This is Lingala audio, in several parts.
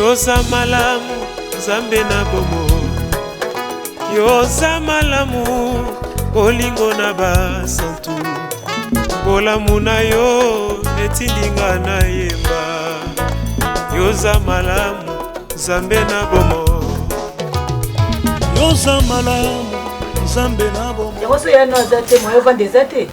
Yoza malamu zambe na bomo, yoza malamu olingo na basantu, bolamu na yo etindinga na yemba. Yoza malamu zambe na bomo, yoza malamu zambe na bomo. Yoso ya no zate moyo vande zate.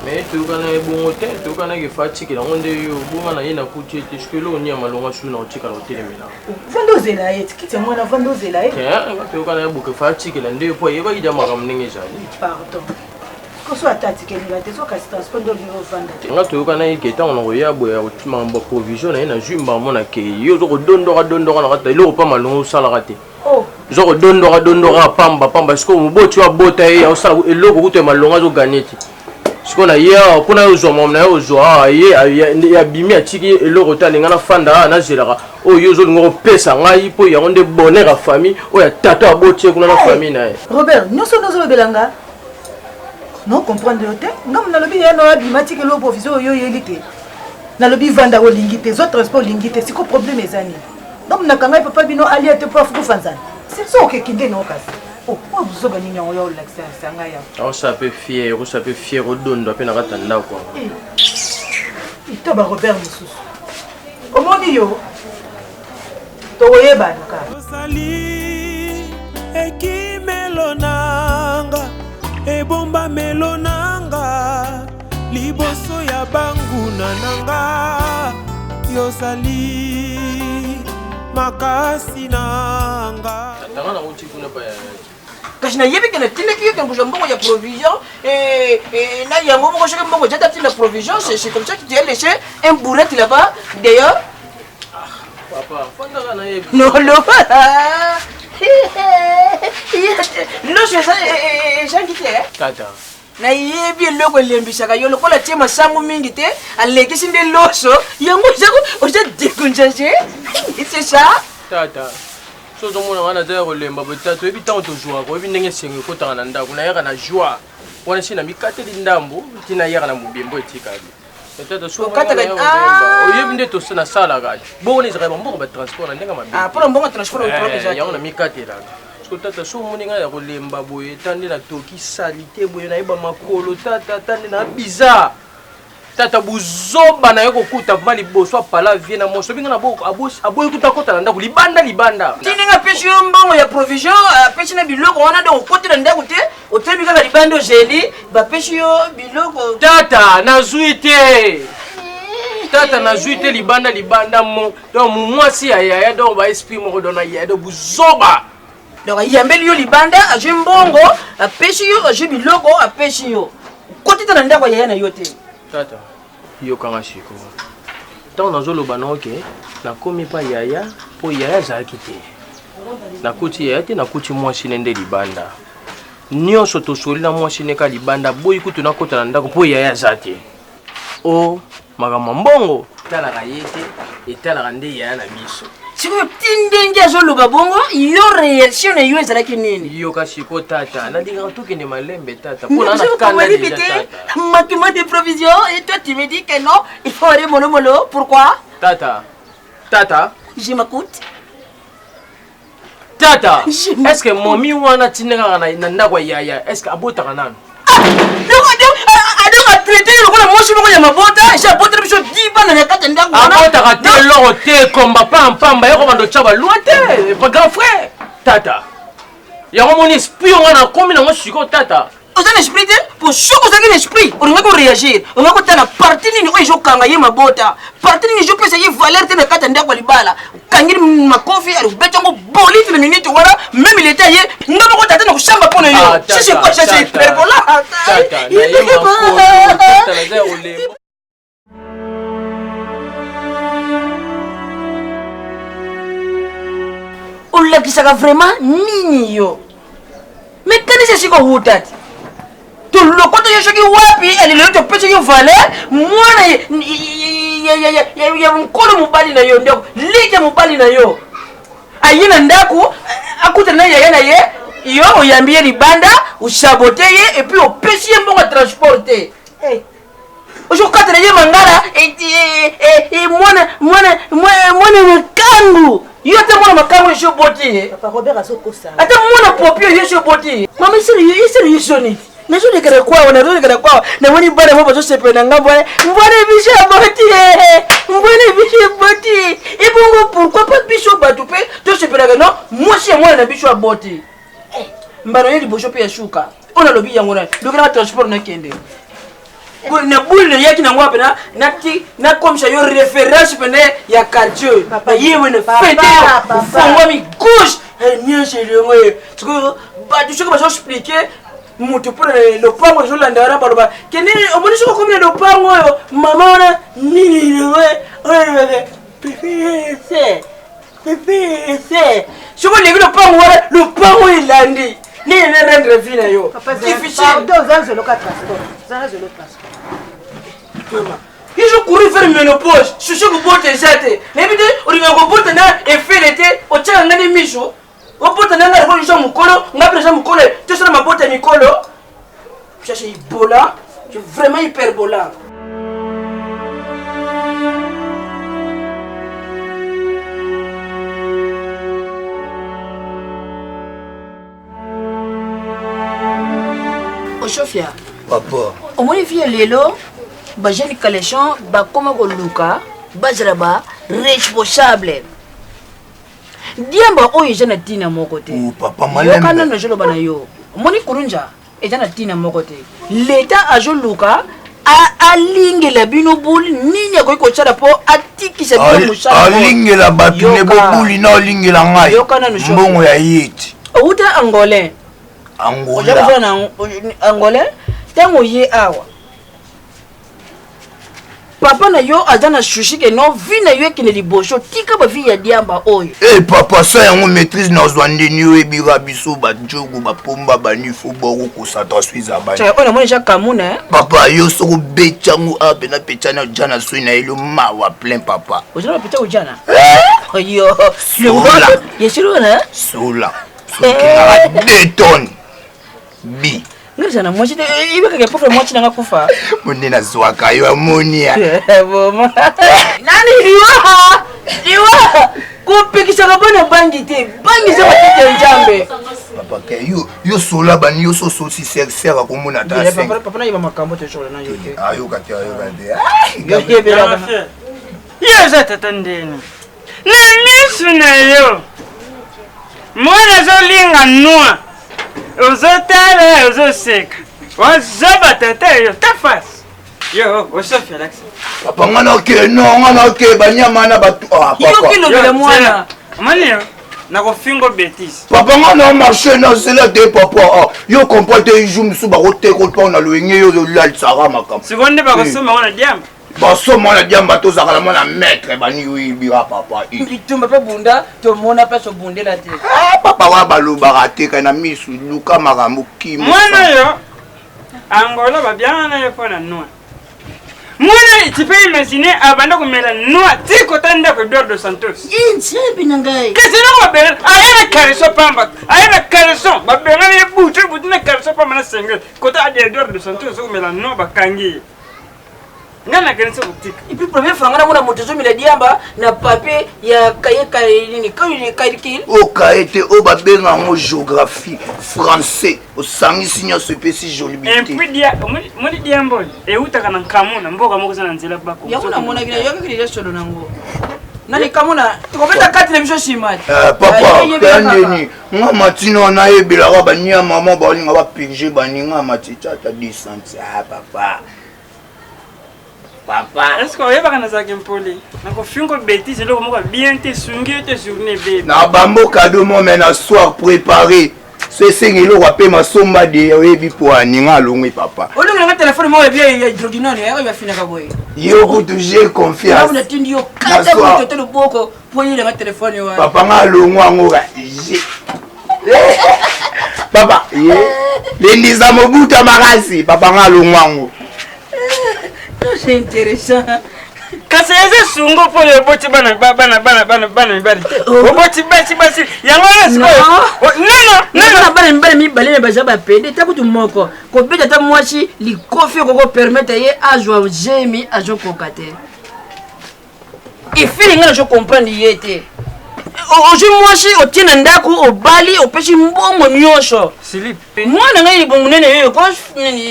Mais tu connais bon hôtel, tu connais que fatigue la onde yo bon na ina kuti te skelo ni amalonga suna otika na hotel mina. Vandoze la et kiti mwana vandoze la et. Tu connais beaucoup fatigue la ndio po yeba ida makamninge jali. Pardon. Koso atati ke ni la teso ka transport do biro vanda. Nga tu connais que ta on roya bo ya mambo provision na ina jumba mona ke yo zo dondora na kata lo pa malongo sala kate. Oh. Zo dondora pamba sko moboti wa bota ya osala eloko kuto malonga zo ganeti. Siko na ya pona yo mom na yo ya bimi atiki eloko talinga na fanda na zelaka o yo zo ngo pesa ngai po ya onde bonheur famille o ya tata aboti kuna na famille na. Robert, nous sommes dans le belanga. Non comprendre le thé. Ngam na lobi ya no abimatiki lo provision yo yelite. Na lobi vanda o lingite, zo transport lingite, siko problème ezani. Donc na kanga papa bino ali ate prof ku fanzana. C'est ça que kinde no kasi. Oh, vous avez mis en haut l'accent, on s'appelle fier au don de peine à attendre quoi. Il t'a Robert Moussous. Comment dit yo? Toye banuka. Osali eki melonanga e bomba melonanga liboso ya banguna nanga yosali makasi nanga. Tanga na uti kuna pa. Quand je n'ai pas de provision et là il y a un moment où je suis la provision, c'est comme ça que tu as laissé un bourrette là-bas d'ailleurs. Papa, non, non. Non, c'est ça, Jean qui t'es. Tata. Na yebi loko lembisaka yo lokola tie masangu mingi te alekisi nde loso yango oja déconjager. C'est ça? Tata. So zo mona wana za kolemba botatu ebi tant to joie ko ebi ndenge sengo ko tanga na ndako na yaka na joie wana sina mikate li ndambo tina yaka na mubembo etikali tata so kata ka o yebi nde to sina sala ga bo ni zaka mbongo ba transport na ndenga mabe ah pour mbongo transport o protéger ya ona mikate la so tata so moninga ya kolemba boye tande na toki salite boye na yeba makolo tata tande na bizarre tata buzoba na yoko kuta mali boso pala vie na moso binga na boko aboyi kuta kota na ndako libanda tininga peshi mbongo ya provision peshi na biloko wana donc kote na ndako te otemi kaka libanda jeli ba peshi yo biloko tata na zuite libanda mo donc mwasi ya donc ba esprit moko dona ya do buzoba donc yambeli yo libanda aje mbongo peshi yo aje biloko peshi yo kote na ndako ya na yo te tata yo kanga shiko tant nazo loba na oke na komi pa yaya po yaya zaki te na kuti yaya te na kuti mwasi nende libanda nyonso tosoli na mwasi neka libanda boyi kutu na kota na ndako po yaya zate o makambo mbongo talaka yete etalaka nde yaya na biso siko tindenge azoloba bongo yo réaction na yo ezalaki nini yo kashiko tata nalinga tukende malembe tata pona na kanda déjà tata maquillage de provision et toi tu me dis que non il faut aller molomolo pourquoi tata je m'écoute tata est-ce que momi wana tineka na ndako yaya est-ce que abotaka nanu traité le moshi moko ya mabota j'ai apporté biso diba na kata ndako wana abotaka te loro te komba pamba yoko bando chaba loite pas grand frère tata yango moni esprit ngana komi na moshiko tata oza na esprit te pour chaque chose qui l'esprit on va réagir on va kota na partie nini oyo kanga ye mabota partie nini je pesa ye valeur te na kata ndako libala kangiri makofi ali betongo bolite na minute wala même il était ye ngaba ko tata na kushamba pona yo c'est quoi c'est hyperbola tata na ye makolo tata na za olembo olakisaka vraiment nini yo mais kanisa siko hutati to lokoto yo shoki wapi elelo to pese yo valeur mwana ya mkolo mubali na yo ndako lije mubali na yo ayina ndako akuta na yaya na ye yo oyambie libanda usabote ye et puis opesi mbongo transporter Ushokata na mangala mwana makangu. Yote mwana makangu yesho boti. Papa Robert azokosa. Ata mwana popio yesho boti. Mama isiri yeshoni. Najua kare kwao na wani bana mwa bazo sepe na ngambo mbona bisha boti ibungo pourquoi pas bisho batupe to sepela no mwasi mwana na bisho boti mbano yeli bosho pe shuka ona lobi yango na dokana transport na kende na boule yaki na ngwape na komsha yo référence pene ya quartier papa yewe na fete fongwa mi gauche nyeshe lengo tuko ba tu choka ba expliquer mutu pour le pango jo landa ra baloba kene omoni soko komina le pango yo mama ona nini lewe pepe soko legi le pango ilandi ni ne rendre vina yo pardon zanzo loka transport mama je couru faire ménopause je suis que bote jate nebide uri ngo bote na efelete o tshanga ngani misho Opota nanga ko lisha mukolo, ngapela mukolo, tu sera ma botte mikolo. Cherche Ebola, c'est vraiment hyper bola. Sofia. Papa. Au moins vie lelo, ba jeune collection ba koma ko luka, ba zraba responsable. Diamba oyo jana tina moko te. Papa malembe. Yo kana no jolo bana yo. Moni kurunja e jana tina moko te. L'État a joluka a lingela bino buli nini ko tsala po atikisa bino musala. A lingela batu ne bobuli na lingela ngai. Yo kana no mbongo ya yiti. Uta angolais. Angola. Angolais tango ye awa. Papa na yo azana sushi ke no vi na yo kine libosho tika ba vi ya diamba oyo. Eh papa ça yango maîtrise na zwande ni we bira biso ba jogo ba pomba ba ni fo boko ko sataswiza ba. Cha ona mona ja kamuna. Papa yo soko bechangu abe na pechana jana soi na ilo mawa plein papa. Ojana pecha ojana. Yo. Sola. Yeshiro na. Sola. Soki na 2 tonnes. Bi. Ngirisa mochi te ibe kake pofre mochi nanga kufa. Munde na zwaka yo amonia. Boma. Nani liwa. Kupikisha kabana bangi te. Bangi za matete njambe. Papa ke yo sola bani yo so si sera ko mona ta. Papa na iba makambo te shola na yo te. Ayo kati. Yo kebela. Yo za tatandeni. Na misu na yo. Mwana zo linga noa. Uzotala uzoseka. Wazaba tata yo tafas. Yo, Sofia Alex. Papa ngana ke banyama na batu papa. Yo kilo bela mwana. Mani yo na ko fingo betis. Papa ngana marché na cela de papa. Yo comporter jour musu ba rote ko pa na loenge yo lal sara makam. Seconde ba ko soma wana diam. Ba soma na diam bato zakala mona maître bani wi bira papa. Itumba pe bunda to mona pe so bundela te. Papa wa baloba raté kana misu luka makambo kimo. Mwana yo Angola ba bien na yo pona noa. Mwana tu peux imaginer abanda komela noa tiko tanda ko Eduardo Santos. Insebi nangai. Kesina ko bela ayana kariso pamba. Ayana kariso ba bela ne butu na kariso pamba na sengel. Kota ade Eduardo Santos ko mela noa bakangi. Ngana kenso kutika. Ipi premier franga mona motozo mila diamba na papier ya kaye nini kaye O kaete o ba benga mo géographie français o sangi sinya spécie jolibité. Empi dia moni diambo e utaka na kamuna mboka moko sana nzela bako. Ya kuna mona kile yoka kile solo nango. Nani kamuna tukopeta kati na misho shimati. Papa kaneni nga matino na ebela ba banya mama ba linga ba pige ba ninga matita ta 10 cents papa. Papa, est-ce que vous avez un sac impoli? Na ko fingo bêtise le mo bien te sungi te journée bébé. Na bambo cadeau mo mena soir préparé. Ce sengelo wa pe masomba de yebi po aninga longwe papa. Olo nga téléphone mo bien ya ordinaire ya va finaka boy. Yo ko toujours confiance. Na tindi yo kata ko to boko po yile nga téléphone yo. Papa nga longwa ngoga. Papa, lendiza mobuta makasi, papa nga longwa ngo. C'est intéressant. kasi eza sungo po le boti bana mibali oboti basi yango wana sikoyo nana bana mibali mibale baza bapede ta kutu moko kobeta ta mwasi likofi okoko permettre ye azwa jemi azokoka te ifili nga nazo comprendre ye te ozwi mwasi otie na ndako obali opesi mbongo nyonso mwana ngai libungu nene yoyo ko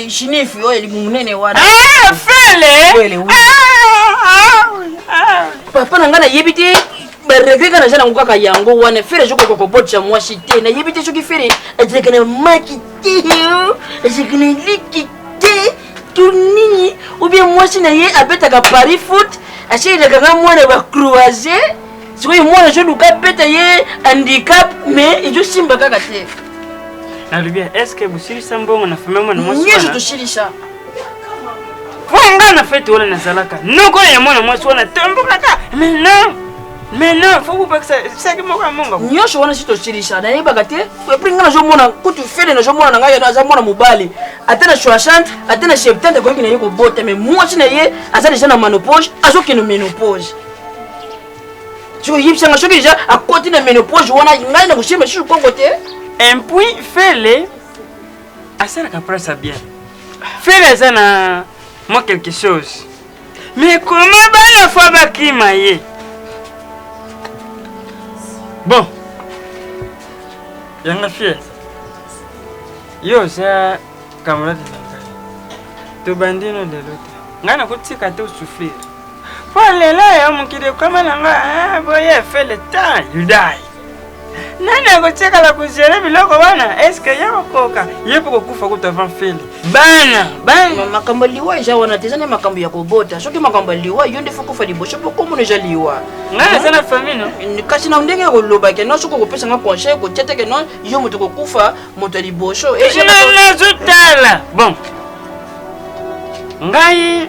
shinifi oyo libungu nene wana fele papa na ngai nayebi te baregre ka naza nango kaka yango wana fere ezokokokobotisa mwasi te nayebi te soki fere ezalaka na maki te ezalaka na liki te to nini obie mwasi na ye abetaka paris foot asilelaka nga mwana bacroise sikoyo mwana ezoluka beta ye handicap mais ezosimba kaka te nalobi estce bosilisa mbongo na fame mwana mwasi nyonso tosilisa po nga na fete wana nazalaka noko ya mwana mwasi wana tombokaka mais non faut bopakisa saki moko ya monga nyonso wana si tosilisa nayebaka te epui nga nazomona kutu fele nazomona na ngai aza mwana mobali ate na 60 ate na 70 akoki na ye kobota mais mwasi na ye aza deja na ménopause azokende ménopause soki yebisanga soki deja akoti na ménopause wana ngai na kosimba susu kongo te empui fele asalaka presa bien fele aza na moi quelque chose mais comment bana fois bakima ye bon yanga fie yo oza camarade na ngai tobandino lelo te ngai nakotika te osouffrir po lelo yo mokili ekoma na ngai boye fele temps you die nani akotikala kogere biloko wana estce ye kokoka ye mpo kokufa kuta avant fele bana makambo ya liwa eza wana te eza na makambo ya kobota soki makambo ya liwa yo nde fo kofa liboso mpo komona eza liwa ngai naza na famille no kasi na ndenge kolobake no soki okopesanga conseil kotia teke no yo moto kokufa moto ya liboso nazotala bon ngai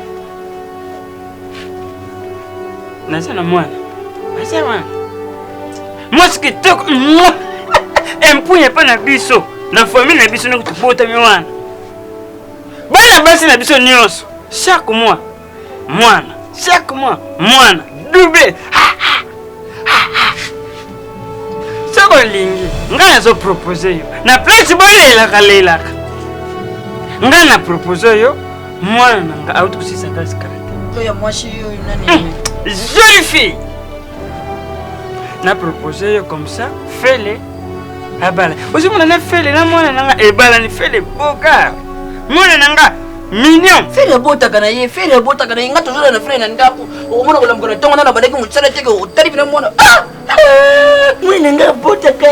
naza na mwana aza wana mwasi kitoko empunya epa na biso na famille na biso ndenge tobotami wana bana basi na biso nyonso chaque mois mwana double soko olingi ngai nazopropose yo na place bolelaka ngai na propose oyo mwana na nga auti kosisa klase karate oyo mwasi oyo nani jolie fille na propose yo comme ça fele abala ozomona na fele na mwana na nga ebala ni fele boka mwana na nga mignon fere abotaka na ye nga tozola na fere na ndako okomona kolamuka na ntongo nana badaki mosala teke otali bina mwana mwana nga abotaka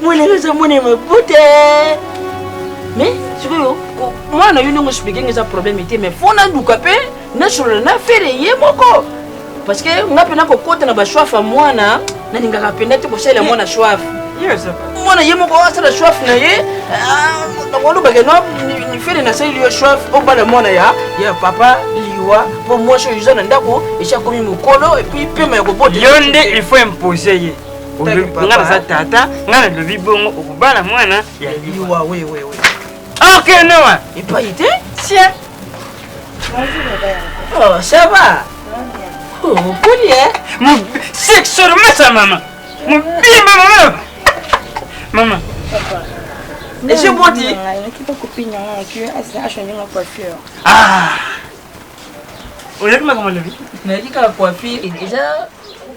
mwana nga eza mwana ya mabota mais sikoyo mwana yo ndenge osplike eza problème te mais fo naluka mpe nasolola na fere ye moko parce que nga mpe nakokota na bashwafe ya mwana nalingaka mpenza te kosalela mwana shwafe mwana ye moko asala shwafe na ye nakolobake no ni fere nasaleli yo shwafe obala mwana ya papa liwa mpo mwasi oyo eza na ndako esi akomi mokolo epui pema ya kobota yo nde il faut impose ye nga naza tata nga nalobi bongo okobala mwana ya liwa ok noa epai te sien oh ça va opoli sexuellement sa mama mobimba mama esi oboti oyaki makambo lobi nayaki kaka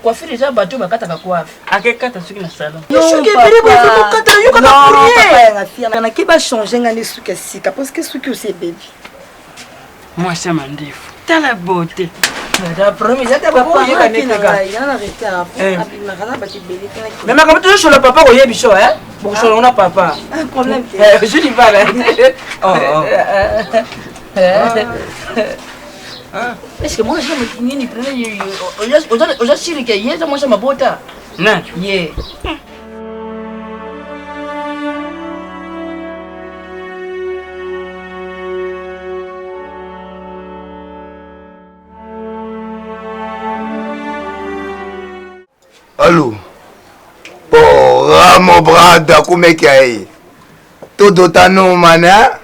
coiffure eza bato bakataka coiffe akekata soki na salon soki ebele bokata yokaka pourrier naki bachange nga nde suki ya sika parce que suki osi ebebi mwasi ya mandefu tala bote mais makambo tozosola papa koyebi so bokosola na papa julibala estce mwana nini oza sirike ye eza mwasi ya mabota nani ye Allô? Porra, mon brada, como é que é aí? Tudo tá numa, né?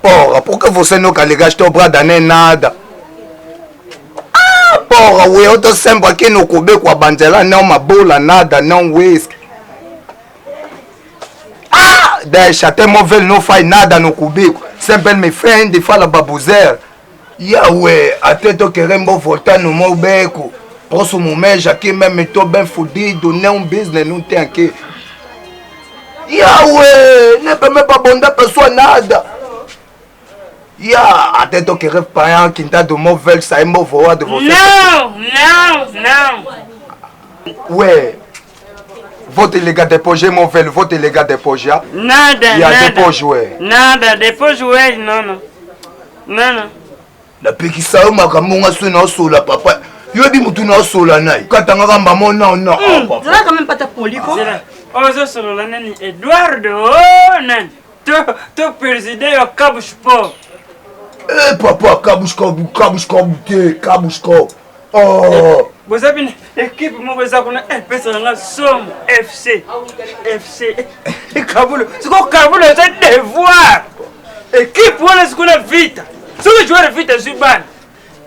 Porra, por que você nunca ligaste ao brada nem nada? Ah, rapport we auto semba kino kobe kwa banzela não mabola nada não whisky. Ah, deixa até móvel não faz nada no cubico. Sempre me frente fala babuzer. Yahweh, até tô querendo voltar no meu beco. Próximo mês aqui mesmo estou bem fodido, nem business não tem aqui. Yahweh, nem para me babondar pessoa nada. Até tô querendo parar a quinta do meu velho, sair meu voar de você. Não. Ué, vou te ligar depois, meu velho, vou te ligar depois já. Nada. Depois, ué. Nada, depois, ué, não. La pique saiu macamunga sui na sula, papa. Eu vi muito na sula, nai. Katanga gamba mo não. Tu n'as quand même pas ta polico. Ozo solo la nani Eduardo, nani. Tu président au Cabo Sport. Eh, papa, Kabushko. Oh. Vous avez une équipe, moi, vous avez une personne, Somme FC. Kaboul, c'est quoi Kaboul, c'est devoir. Équipe, on est ce qu'on a vite. Si vous jouez vite, je suis ban.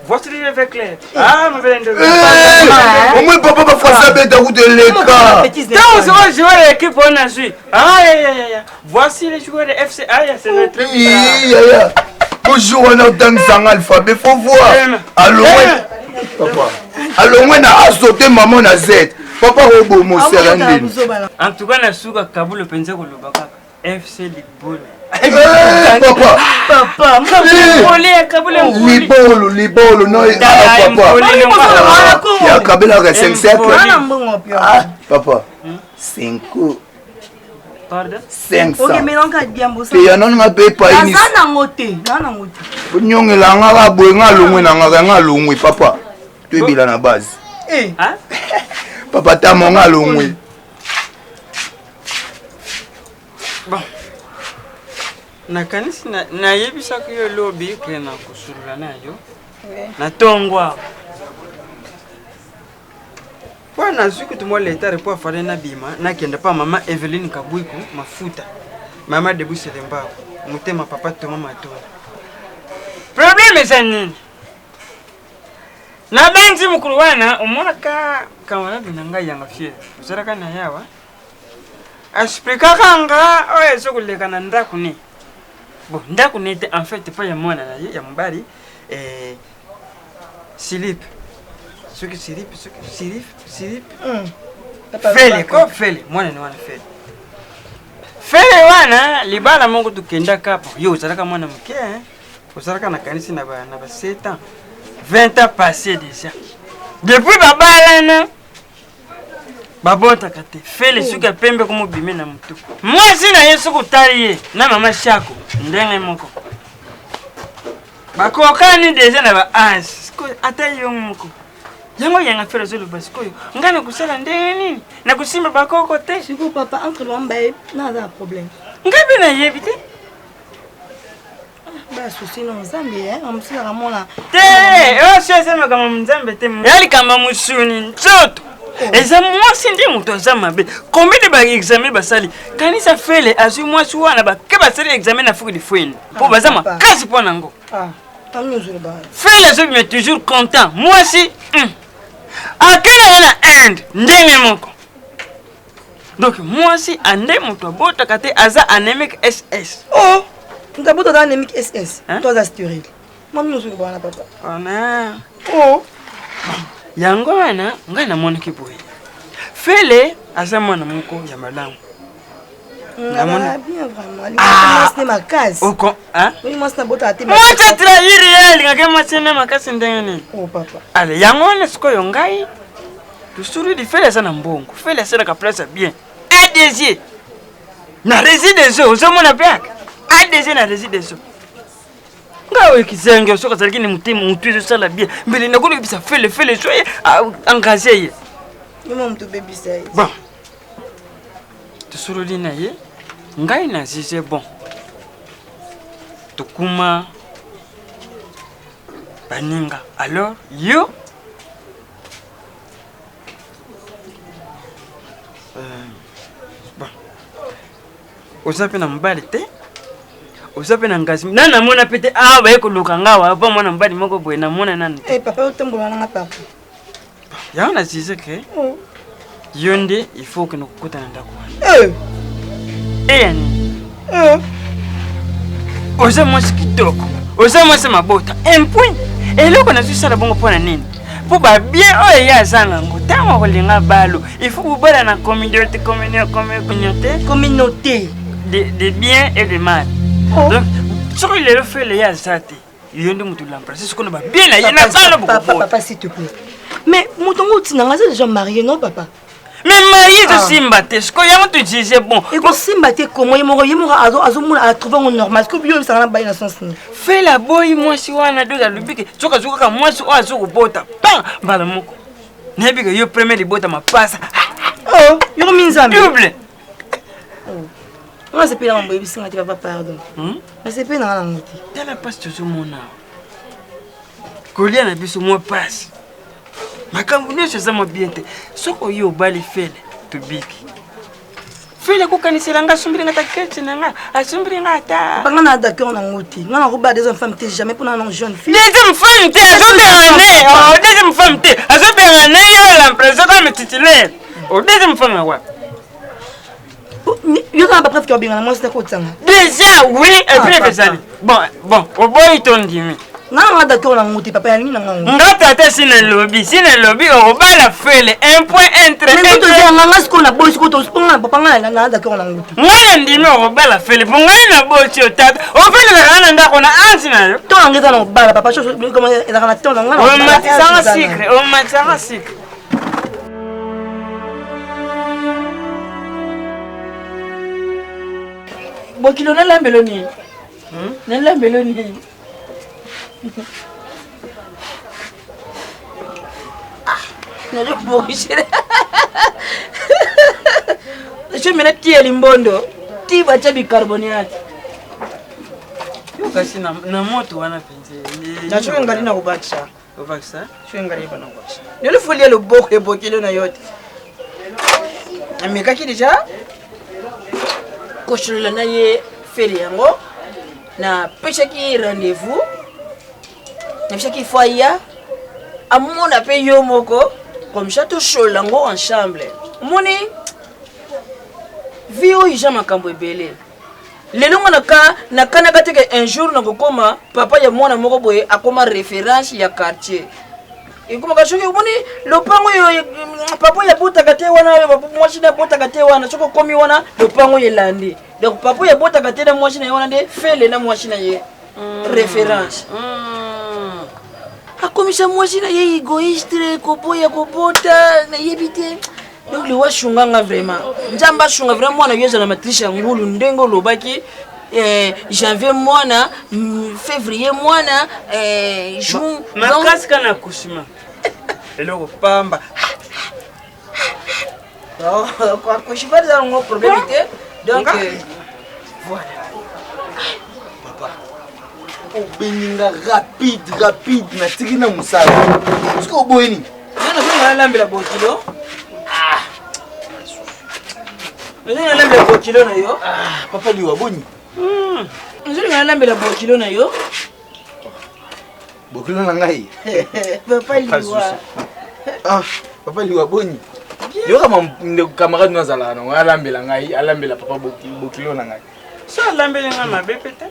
Voici les faits clairs. Ah, ma belle. Au moins, papa va faire ça, bête à vous de l'écart. Quand vous jouez l'équipe, on a su. Voici les joueurs de FC. C'est notre équipe. Bonjour, on a dans un alphabet, faut voir. Allons, papa. Allons, on a sauté maman à Z. Papa, Robo, mon serendine. En tout cas, on a su que Kaboul pensait que le Baka FC Ligbol. Papa, libolo, non, papa. Il y a Kabila qui 5 siècles. Papa, 5 500. Il y a non paye pas une. Nyonge la ngala boy ngalungwe na ngalungwe papa. Tu es bila na base. Papa ta mon ngalungwe. Bon. Nakanisi na yebisa ko yo lobby kena kusulula nayo. Na tongwa. Wana siku tumoleta report fale na bima na kenda pa mama Eveline Kabwiko mafuta. Mama Debu Selembao. Mutema papa to mama to. Problème c'est nini? Na benzi mukuru wana umona kamara binanga yanga fie. Usaraka na yawa. Explica kanga oye sokuleka na ndaku ni. Bon, ndaku ni en fait pas ya mwana na ya mbali Silip. Silip. Fele, mwana ni wana fele. Fele wana libala mongo tukenda kapo. Yo usaraka mwana mke usaraka na kanisi na ba 7 ans. 20 ans passés déjà. Depuis babala na babota kate fele suka pembe ko mobime na mutu. Moi sina yesu kutaliye na mama shako ndenge moko. Bakokani déjà na ba as. Ata yo moko. Yango yanga fele zolo basikoyo. Ngana kusala ndenge nini? Na kusimba bakoko te. Siko papa entre l'ambaye n'a pas problème. Ngabi na yebite? Ba souci no Zambie amsila ramona. Te, sema kama mzambe te. Yali kama musuni nzoto. Eza mwasi ndi muto za mabe. Combien de ba examen basali? Kanisa fele azu mwasi wana ba ke basali examen na fuku di fweni. Po bazama kasi po nango. Fele azu me toujours content. Mwasi akana yana end ndenge moko. Donc mwasi ande muto bota kate aza anemic SS. Oh, ntabota da anemic SS. Toi za stérile. Mami nous bana papa. Ona. Oh. Yango wana ngana mona kiboye. Fele aza mwana moko ya malamu. Namona bien vraiment. Moi c'est ma case. Oko, hein? Oui, moi c'est bota ate. Moi tu trahir elle, ngaka masena makasi ndengani. Oh papa. Ale yango wana siko yongai. Tusuru di fele sana mbongo. Fele sana ka place bien. ADG. Na résidence zo mona peka. ADG na résidence. Ngawe kizenge soka zalikini mutimu mutwizo sala bien. Mbele nakolo bisa fele soye engagé. Mama mtu baby say. Bon. Tusuru dina ye. Ngai na c'est bon. Tukuma baninga. Alors yo bon. Osape na mbali te. osape na ngasi na namona pete ah ba ekoluka ngawa pa mwana mbali moko boye namona nani papa otambola nanga papa ya na sise ke yonde il faut que nous kutana ndako wana yani oza mwasi kitoko oza mwasi mabota un point eloko na susala bongo pona nini po ba bien oyo ya zanga ngo tango kolinga balo il faut bobala na communauté de bien et de mal donc sur le fait le ya zate yonde mutu l'embrasser ce qu'on va bien la yena balo beaucoup papa s'il te plaît mais mutongo tinanga c'est déjà marié non papa mais marié de Simbaté, ce qu'on y a te disait bon. Et quand Simbaté comment il m'a à trouver un normal, que bien ça n'a pas dans sens. Fais la boy moi si on a deux à l'ubique, tu vois que moi si on a sur bota, pan, balamoko. N'est-ce que yo premier les bottes ma passe. Oh, yo minzambe. Double. Moi c'est pas un baby sans tu vas pas pardon. Mais c'est pas dans la moitié. Dans la passe toujours mon âme. Colia na biso moi passe. Makambo nyonso eza mobiente soko yo obali fele tobiki fele kokanisela nga asumbiri nga takete na nga asumbiri nga ata banga na d'accord na ngoti nga na roba des enfants t'es jamais pour une jeune fille deuxième femme t'es azoberané oh deuxième femme t'es azoberané yo l'impression comme titulaire oh deuxième femme wa yo kana pas presque bien na moi c'est quoi ça déjà oui et puis bezali bon oboyi tondimi non d'accord na ngoti papa yani na ngoti ngata ta sina lobby o bala fele un point entre mais to ya nganga sko na boy sko to sponga papa nga na d'accord na ngoti ngana ndimi o bala fele bonga na bochi o tata o fele na kana ndako na anti na yo to ngeta na bala papa cho comme ela kana to na ngana o matsanga secret o matsanga secret bokilo na lambeloni na lambeloni najo boshire je mena tie limbondo ti bacha bicarbonate yo kasi na moto wana penze na chwe ngari na kubacha obaksa chwe ngari bana kubacha nyo le folie le boko e bokilo na yote ameka ki deja koshula na ye feri yango na pecha ki rendez-vous na pecha ki foya amona pe yo moko comme ça tout cholango ensemble moni vio ija makambo ebele lelo na kana bateke un jour na kokoma papa ya mwana moko boye akoma référence ya quartier ikoma kashoki moni lopango yo papa ya bota kate wana papa mwashina bota kate wana choko komi wana lopango yelandi donc papa ya bota kate na mwashina wana de fele na mwashina ye référence akomisa mwashina ye egoiste koboya kobota na yebite donc le washunganga vraiment njamba shunga vraiment mwana yoza na matrice ngulu ndengo lobaki janvier mwana février mwana juin makasi kana kushima eloko pamba kwa kushima za ngo probabilité donc voilà papa obeninga rapide na tikina musala siko oboyini nana funa lambela bokilo nana lambela bokilo na yo papa liwa boni nana lambela bokilo na yo bokilo na ngai papa liwa papa liwa boni yo kama camarade nazala na alambela ngai alambela papa bokilo na ngai so alambela nga mabe pete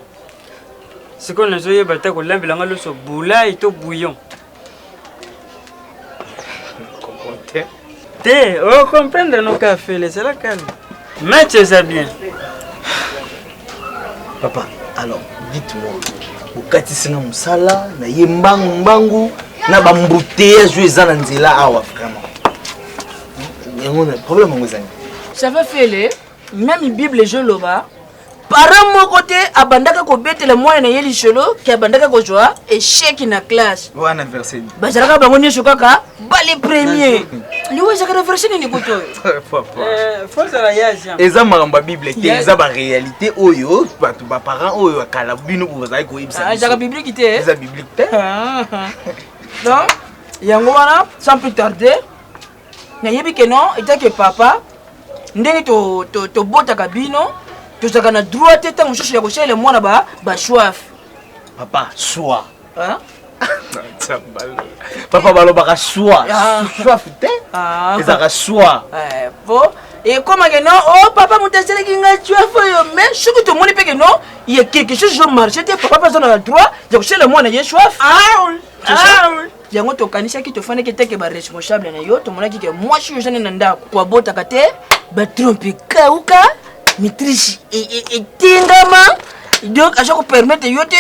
siko nazoyeba ta kolambela nga loso bulai to bouillon te o comprendre no café les c'est la calme match ça bien papa alors dites-moi okatisinga musala na ye mbangu na bambouteillage eza na nzela awa vraiment yango na problème ngo ezani ça va faire même bible je loba parent mon côté abandaka ko betela mwana na yeli chelo ki abandaka ko joa échec na classe wana verset bazalaka bango nyesho kaka bali premier liwe zakara verset ni koto papa faut ça la yaja eza maramba bible te eza ba réalité oyo batu ba parents oyo akala bino bozali ko ibisa zaka biblique te eza biblique te donc yango wana sans plus tarder na yebi que non eta que papa ndenge to botaka bino tozaka na droit te ntango mosusu ya kosalela mwana bashwafe. Papa choix. Papa balobaka choix. Choix te ezaka choix. Po ekomake no o papa moto asalaki nga choife oyo mais soki tomoni mpe ke no ye quelque chose jo marché te papa mpe aza na droit ya kosalela mwana ye choife. Yango tokanisaki tofanaki teke baresponsable na yo tomonaki ke mwasi oyo zane na ndako koabotaka te batrompe kauka maîtrise etingama donc aza kopermettre yo te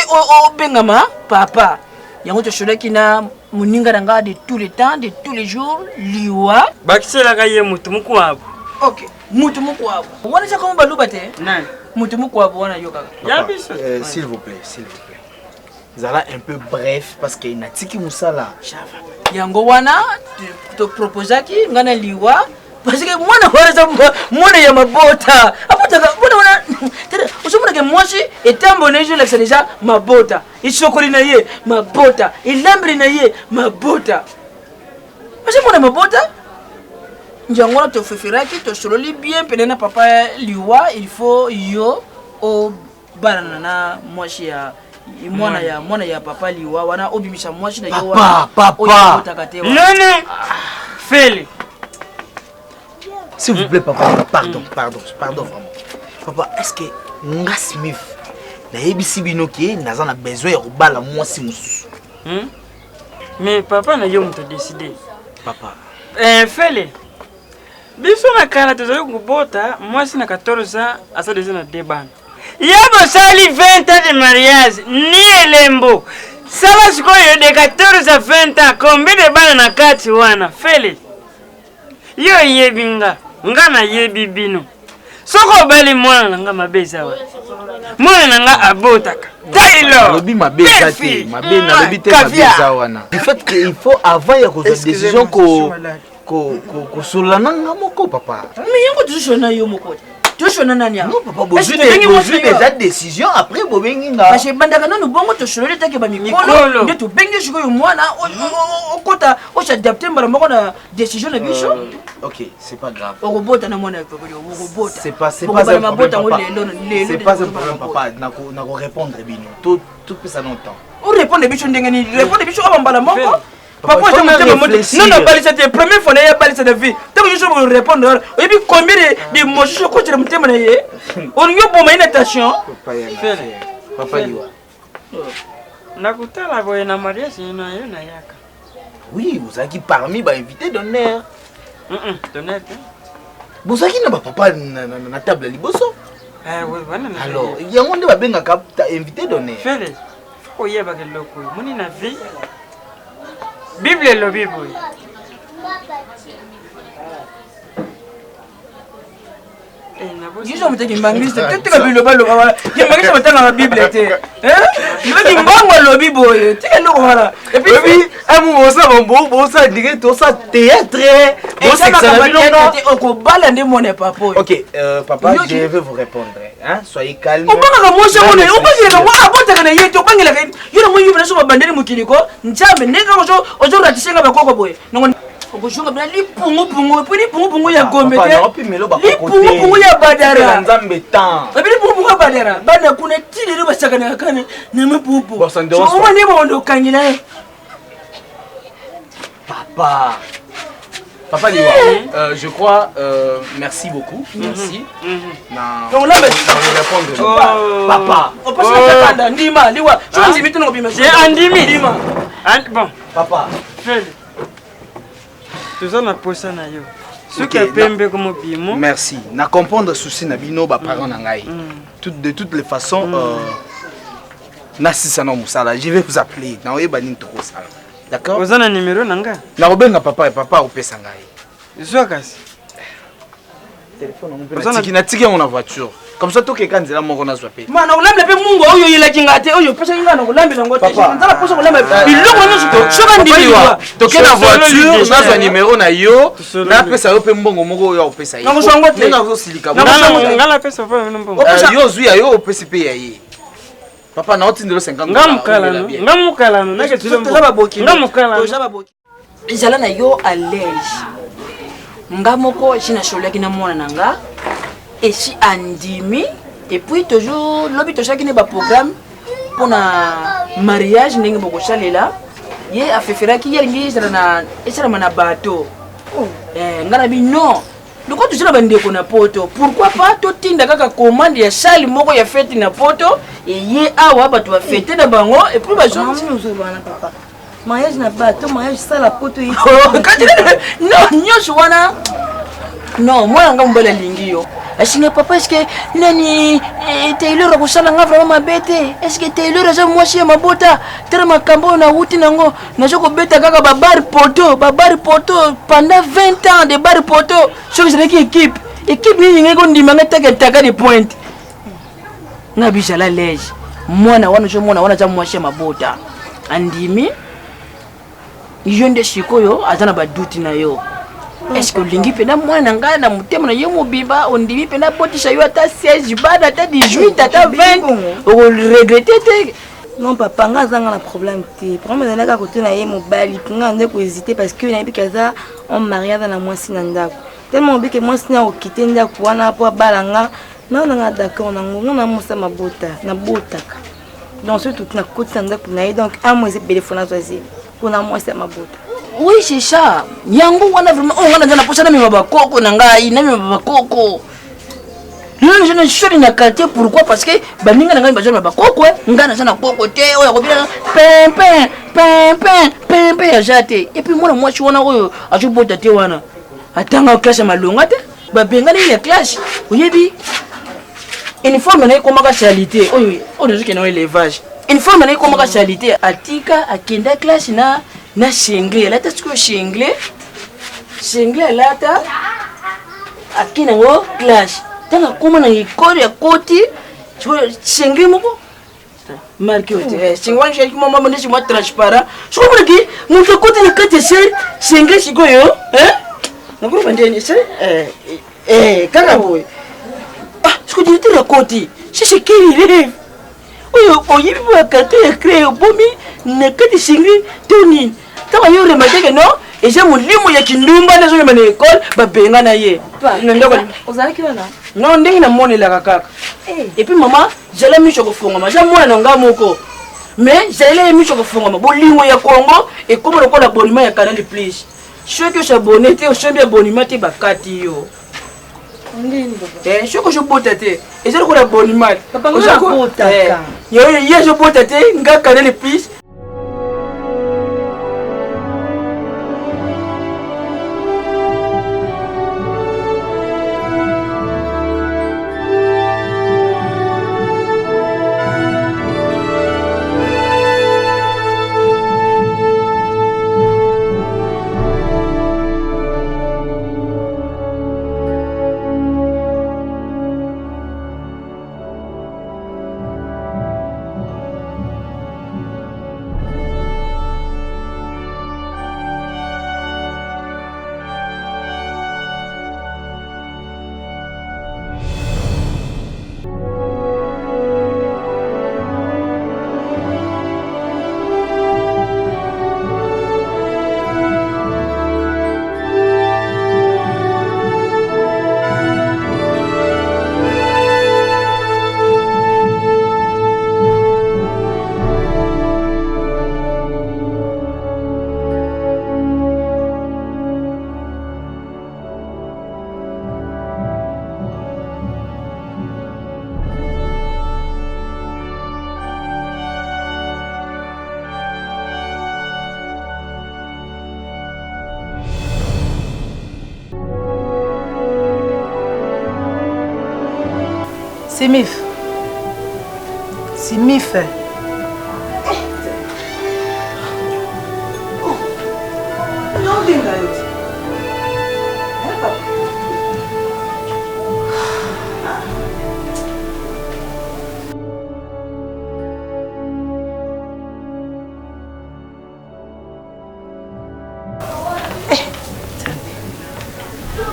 obengama papa. Yango tosolaki na moninga na nga de tous les temps de tous les jours liwa bakiselaka ye mutu mukwabo. ok mutu mukwabo wana za komo baluba te nani mutu mukwabo wana yo kaka ya biso. S'il vous plaît. Zala un peu bref parce que natiki musala. yango wana toproposaki nga na liwa parce que mwana wanaza mwana ya mabota apotaka mwana wana usomona ke mwasi etambone je lakisa deja mabota isokoli na ye mabota ilambri na ye mabota parce mwana mabota njango na tofefiraki tosololi bien pene na papa liwa il faut yo o banana na mwasi ya mwana ya papa liwa wana obimisa mwasi na yo wana papa Non Félix. S'il vous plaît, papa, pardon vraiment. Papa, est-ce que nga Smith na yebisi bino ke naza na besoin ya kobala mwasi mosusu? Mais papa na yo moto décider. Papa. Félix. Biso na kala tozali kubota mwasi na 14 ans asa déjà na debana. Yabo sali 20 ans de mariage ni elembo. Sala sikoyo de 14 à 20 ans combien de bana na kati wana Félix. Yo yebinga ngana yebi bino soko bali mwana nga mabeza wa mwana nga abotaka Taylor lobi mabeza te mabena lobi te mabeza wana du fait que il faut avant ya ko décision ko solana nga moko papa mais yango tushona yo moko tushona nani ya non papa bozu déjà décision après bobengi nga parce que bandaka nanu bongo toshona take ba mikolo nde to bengi shiko yo mwana okota o s'adapter mbara moko na décision na biso. ok c'est pas grave okobota na mwana papa yo okobota c'est pas un problème c'est pas un problème papa na ko répondre bino tout ça longtemps o répondre biso ndenge ni répondre biso abambala moko. Papa, je me non, non, pas c'était la première fois que j'ai parlé de cette vie. Tant que je veux répondre, et puis combien de mots je crois que je me témoigne. On y a pour une attention. Papa, Liwa. Nakutala boye na mariage na yo na yaka. Oui, vous avez parmi ba invité d'honneur. D'honneur. Vous avez na papa na table liboso. Oui, voilà. Alors, il y a un monde ba benga ka invité d'honneur. Félix. Faut y ba keloko. Moni na vie. Bible lo Bible. Jizo mutaki mbangisi tete kabilo balo bala. Kimbangisi matanga na Bible te. Ndiki mbango lo Bible. Tika loko wala. Et puis amu mosa bombo ça dire tout ça théâtre. Bon c'est ça on ko bala ndi mone papa. OK, papa, je vais vous répondre hein. Soyez calme. On banga mo se mone, on banga ka mo abota kana yeto bangela ka. Yona mo yubana so babandeli mukiliko. Njambe neka ko ozo ratishenga bakoko boye. Nongo okoshonga bla lipungu puis lipungu ya gombe te. Lipungu ya badara. Nzambe temps. Abili lipungu ya badara. Bana kuna tili ri basaka na kana na mepupu. So on ni bondo kangila. Papa Liwa, je crois, merci beaucoup, merci. Donc là, répondre. Papa. On passe à la Ndima, Liwa. Je suis invité dans le bimé. C'est Andimi. Bon. Papa. Tout ça na posa na yo. Ce qui est pembe comme bimo. Merci. Na comprendre souci na bino ba parents na ngai. De toutes les façons, Nassi Sanon Moussala, je vais vous appeler. Na oyeba ni toko sala. D'accord? Vous avez un numéro nanga? Na robenga papa et papa opesa ngai. Zokas. Téléphone on tiki na voiture. Comme ça tout quelqu'un nzela moko na zwape. Mana olamba pe mungu oyo yelakinga te oyo pesa nga na olambela ngote. Nzala posa olamba. Biloko nyonso soka ndiliwa. Toke na voiture, na zwa numéro na yo, na pesa yo pe mbongo moko yo opesa yo. Nango songote. Nga zo silika. Ngala pesa pa mbongo. Yo zuya yo opesa pe ya ye. Papa na otindelo 50. Ngamukala no nake tulamba boki. Ngamukala. Tozaba boki. Izala na yo à l'aise. Ngamoko china sholaki na mwana nanga. Esi andimi Et puis toujours lobi to chaque ne ba programme pour na mariage ndenge boko chalela ye afefera ki yelingi na na bateau ngana bi non loko tu sala bande ko na poto pourquoi pas to tinda kaka commande ya sali moko ya fête na poto et ye awa ba to fêter na bango et puis ba jo papa mariage na bateau mariage sala poto yi non nyoso wana non moi nga mbala lingi yo est-ce papa est-ce que nani Taylor ko sala nga vraiment mabete est-ce que Taylor za moi chez mabota tere makambo na wuti nango na joko beta kaka babar poto pendant 20 ans de bar poto so que c'est équipe ni ngeko ndimanga taka de pointe na bisala lege mwana wana za moi chez mabota andimi yonde shikoyo azana baduti na yo. Est-ce que lingi pena mwana nga na mutema na yemo bimba ondimi pena potisha yo ata 16 bada ata 18 ata 20 o regretter te non papa nga zanga na problème te problème na ka côté na yemo bali nga ndeko hésiter parce que na bikaza on mariage na mwasi na ndako tellement bike mwasi na okite ndako wana po balanga na nga d'accord na ngo na musa mabota na botaka donc surtout na côté na ndako na donc un mois c'est téléphone choisi pour na mwasi mabota. Oui, c'est ça. Yango wana vraiment on wana na posa na mibaba koko na ngai na mibaba koko. Lelo je ne suis na quartier pourquoi parce que baninga na ngai ba mibaba koko ngana sana koko te oya ko bila pempe ya jate. Et puis moi je wana oyo ajubota te wana. Atanga classe malonga te ba benga ni classe. Oyebi uniforme na ko maka qualité oyo on je que na élevage. Uniforme na ko maka qualité atika akenda classe na shingle la ta siko shingle la ta akina ngo clash tanga kuma na ikori ya koti shingle moko marque hote shingle shiki mama mwana shima transparent siko mwana ki muto koti ni kati shingle siko yo na groupe ndeni kaka boy siko dirite la koti shishi kiri oyo oyibi bo karto ya creo bomi na kati shingle toni kama yo remarque non et j'ai mon limo ya kindumba na zo na école ba benga na ye ndoko ozalaki wana non ndenge na moni la kaka et puis maman j'allais mi choko fongama ja mwana nga moko mais j'allais mi choko fongama bo limo ya Congo et comme le ko abonnement ya Canal Plus ceux que s'abonner te au chambre abonnement te ba kati yo ndini baba ceux que je bota te et j'ai ko abonnement papa nga bota yo je bota te nga Canal Plus. C'est mif. C'est mif.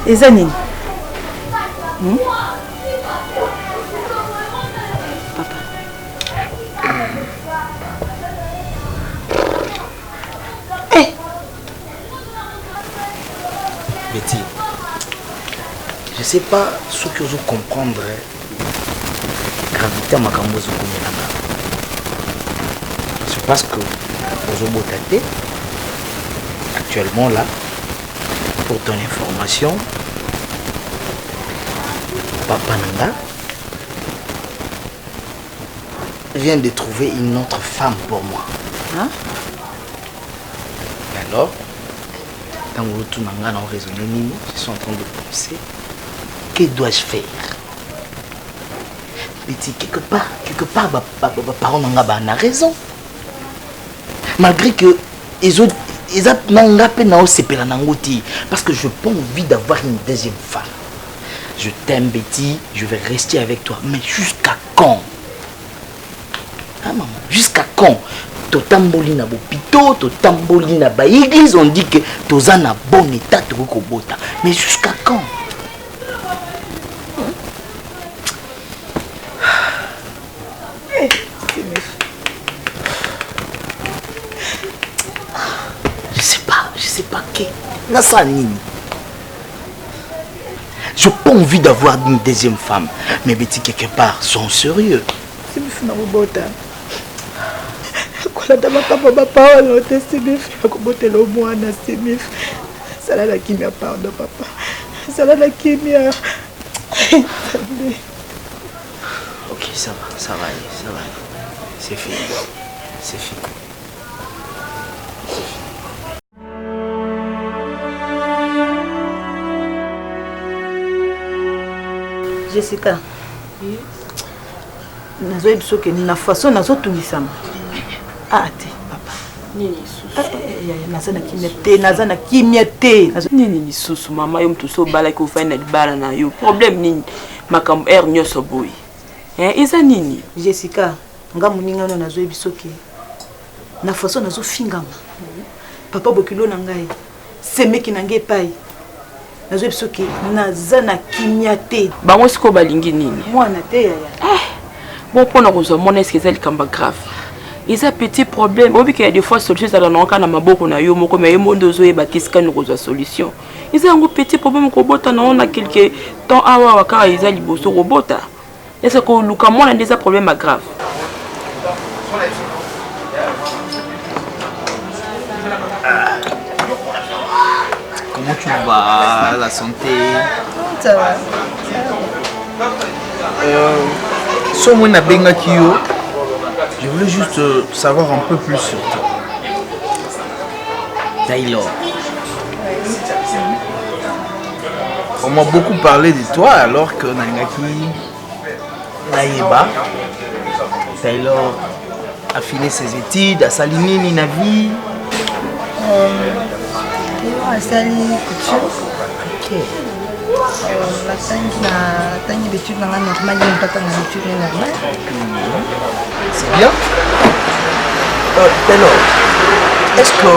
eza nini? Papa. Betty, je sais pas ce que vous comprendre. gravité à makambo zokomelanga. C'est parce que Ozobotate, actuellement là, pour ton information, Papa Nanga vient de trouver une autre femme pour moi. Hein? Et alors, dans le retour Nanga non raisonné Nini, je suis en train de penser, que dois-je faire? Petit, quelque part, parents Nanga a raison. Malgré que ils ont parce que je n'ai pas envie d'avoir une deuxième femme. Je t'aime Betty, je vais rester avec toi. Mais jusqu'à quand? Ah maman, jusqu'à quand? Totamboli na bopito, totamboli na ba église, on dit que toza na bon état to kobota. Mais jusqu'à quand? Je sais pas que. Je n'ai pas envie d'avoir une deuxième femme. Mais Betty, quelque part, sont sérieux. C'est mi fina kobota. Kolanda makambo bapaolo te simif akobotela omwana simif. Sala la kimia, pardon papa. Sala la kimia. Ok, ça va aller. C'est fini. C'est fini. Jessica, nazo ebiso ke na façon nazo tungisama. Ah te papa. Nini susu? Naza na kimia te. Nini susu mama yo mtu so bala ko fa na libala na yo. Problème nini? Makambo nyoso boy. Eza nini? Jessica, nga muninga no nazo ebiso ke na façon nazo fingama. Papa bokilo na ngai. Semeki na ngai pai. Nazo ebiso ke naza na kimia te. Bango siko balingi nini? Mwana te yaya. Bon pona kozo mona est-ce que c'est le kamba grave? Ils ont petit problème. Obi qu'il y a des fois solution ça dans kana maboko na yo moko mais mondo zo eba kiska nous kozo solution. Ils ont un petit problème ko bota na on a quelques temps awa waka ils a liboso robota. Est-ce que luka mona des problèmes grave? Comment tu vas, la santé? Ça va. So moi na benga kiyo. Je voulais juste savoir un peu plus sur toi. Taylor. On m'a beaucoup parlé de toi alors que Nangaki Naïba. Taylor a fini ses études, a saligné ni vie. A sali couture. Ok. La taille d'études normale, normale. C'est bien. Taylor, est-ce que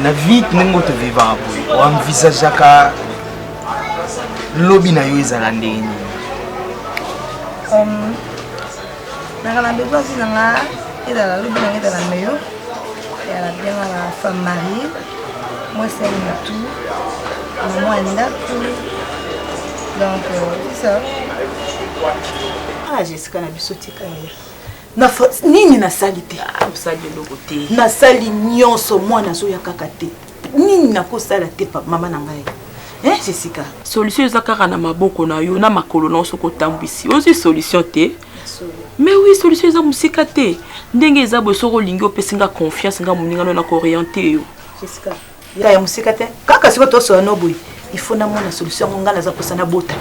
la vie n'est te vivre ou envisage que lobby na yo ezala ndenge nini? Na besoin si nanga ezala lobby na ezala meilleur. Elle a bien la femme mariée. Moi c'est un tout. Maman est d'accord. Donc c'est ça. Ah Jessica na biso tika ya. Na nini na sali te? Ah sali loko te. Na sali nyonso mwana zo ya kaka te. Nini na ko sala te pa mama na ngai? Jessica. Solution ezakaka na maboko na yo na makolo na soko tambisi. Ozi solution te. Mais oui, solution eza musika te. Ndenge eza bosoko lingi opesinga confiance nga muninga na ko orienter yo. Jessica. Ya musika te. Kaka siko to so no boy. Il faut na mona solution ngala za posana bota.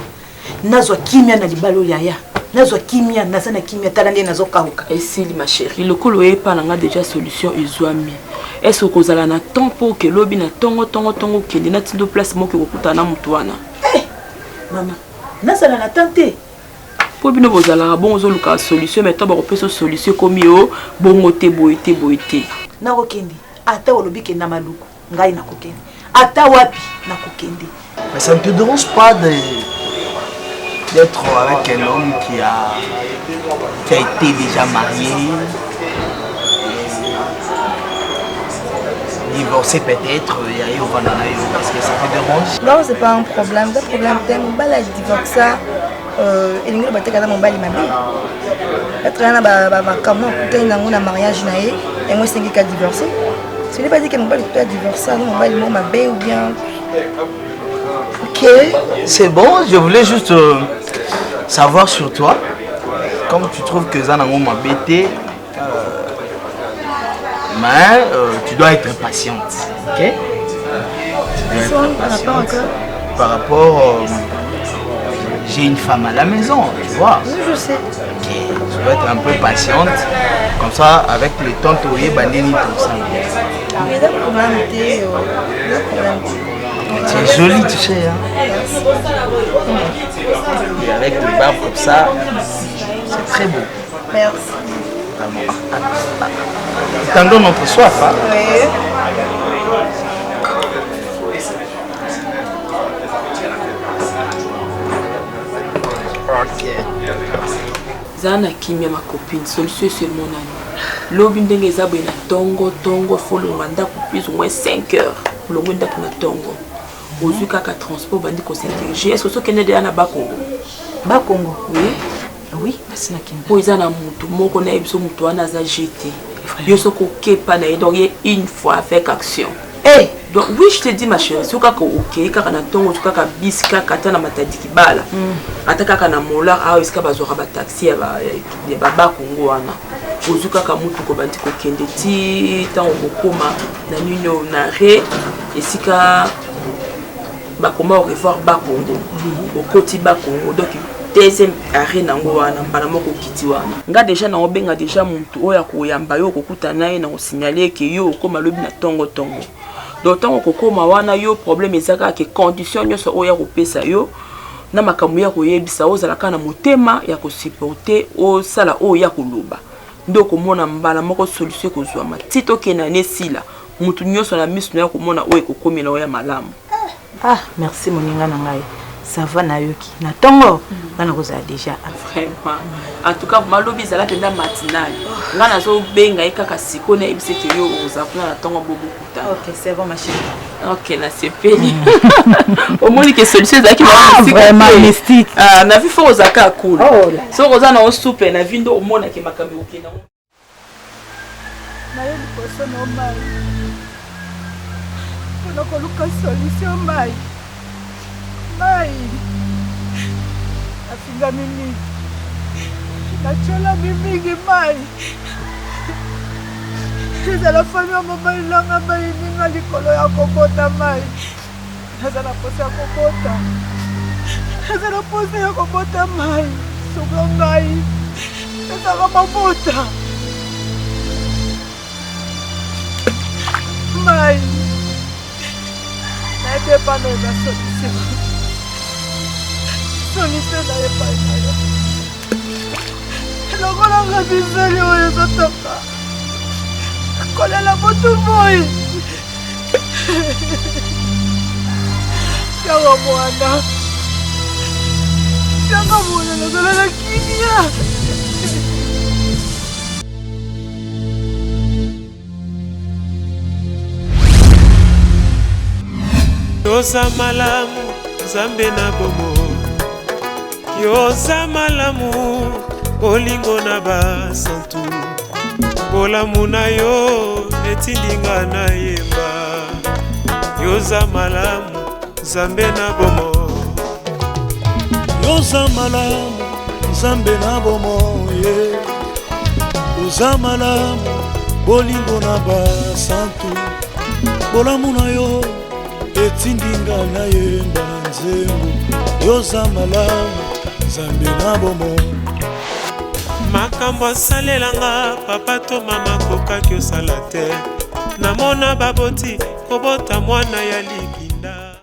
Nazwa kimia na libalo yaya. Nazwa kimia nazana kimia tala ndi nazo kauka. Esili ma chérie, le kolo epa na nga déjà solution ezwami. Est-ce que kozala na temps pour que lobi na tongo kende na tindo place moko kokuta na mutu wana? Mama, nazala na tante. Po bino bozala bon zo luka solution mais to ba kopesa solution comme yo bongo te boité. Na kokende. Ata olobi ke na maluku. Ngai na kokende. Ata wapi na kokende. Mais ça ne te dérange pas d'être avec un homme qui a été déjà marié, divorcé peut-être, parce que ça te dérange? Non, c'est pas un problème. Le problème, c'est que je divorce. elingi loba te kaza mobali mabe être na makambo akutani nango na mariage na ye yango esengi ka divorce. Ce n'est pas dit que mobali peut divorcer non mobali mo mabe ou bien. Ok. C'est bon, je voulais juste savoir sur toi. Comme tu trouves que Zanango m'a bêté, mais tu dois être patiente, ok? Par rapport, j'ai une femme à la maison, tu vois. Oui, je sais. Ok, tu dois être un peu patiente, comme ça, avec le temps, tu aurais bandini tout ça. Mais d'accord, problème. Tu es jolie, tu sais. Hein? Et avec des barbes comme ça, c'est très beau. Merci. Attendons notre soif. Hein? Oui. Ok. Zana kimia ma copine, solution seulement nani. Lobi ndenge zabe na tongo folonga ndako plus ou moins 5 heures. Longo ndako na tongo. Ozu kaka transport bandi ko s'interroger. Est-ce que ce kende de na Bakongo? Bakongo. Oui. Oui, basi na kimia. Po izana mutu moko na ebiso mutu wana za jeté. Yo soko kepa na donc une fois avec action. Eh, donc oui, je te dis ma chérie, si kaka OK, kaka na tongo, kaka bis kaka ta na matadiki bala. Ata kaka na mola a iska bazora ba taxi ya ba Kongo wana. Ozu kaka mutu ko bandi ko kende ti ta okoma na nino na re esika ba koma au revoir ba Kongo. Au koti ba Kongo donc deuxième arrêt nango wana mbala moko kiti wana nga déjà na obenga déjà muntu oya koyamba yo kokuta naye na signaler que yo koma lobi na tongo donc tango kokoma wana yo problème ezaka ke condition nyoso oya kopesa yo na makambo ya koyebisa ozalaka na motema ya kosupporter o sala oya koloba ndoko mona mbala moko solution kozwa matito kena nesila mutu nyoso na misu na komona oya kokomela oya malamu. Ah, merci moninga na ngai. Ça va na yoki. Na tongo, ngana koza déjà. Vraiment. En tout cas, malobi zala tenda matinale. Ngana zo benga ekaka siko na ebise ke yo ozakuna na tongo bobo kuta. OK, c'est bon ma chérie. OK, na c'est peni. Au moins que solution zaki vraiment mystique. Ah, na vi fo ozaka cool. Oh là. So oza na soupe na vindo au mona ke makambi okena. Na yeli poso no mai. Kono ko luka solution mai. Mai, afinga mimi, nachola mimi mai. Eza la famille mobile langa mai ninga likolo ya kokota mai. Eza la pose ya kokota. Eza la pose ya kokota mai. Sugo ngai. Eza la mabota. Mai. Na pas nos solution. Solution na pas na. Lokola nga bizeli oyo zotoka. Kolela motu moi. Yawa mwana. Yanga mwana nazolela kimia. Yoza malamu Nzambe na bomo Yoza malamu bolingo na basantu bolamu na yo etindinga na yemba Yoza malamu Nzambe na bomo Yoza malamu Nzambe na bomo Yoza malamu bolingo na basantu bolamu na yo etindinga na yemba nzengo Yoza malamu Nzambe na bomo makambo asalelanga papa to mama kokaki osala te namona baboti kobota mwana ya liki